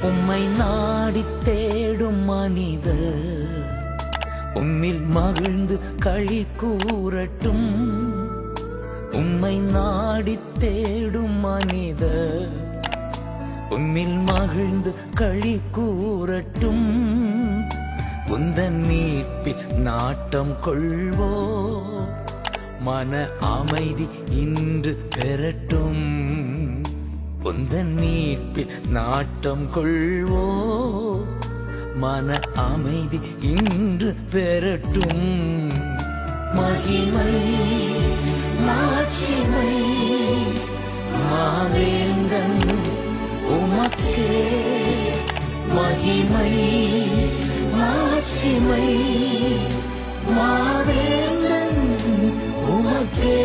உம்மை நாடி தேடும் மனிதர் உம்மில் மகிழ்ந்து களி கூறட்டும். உம்மை நாடி தேடும் மனிதர் உம்மில் மகிழ்ந்து களி கூறட்டும். உந்தன் மீட்பில் நாட்டம் கொள்வோ மன அமைதி இன்று பெறட்டும். உந்தன் மீட்பில் நாட்டம் கொள்வோ மன அமைதி இன்று பெறட்டும். மகிமை மாட்சிமை மாவேந்தன் உமக்கே. மகிமை மாட்சிமை மாவேந்தன் உமக்கே.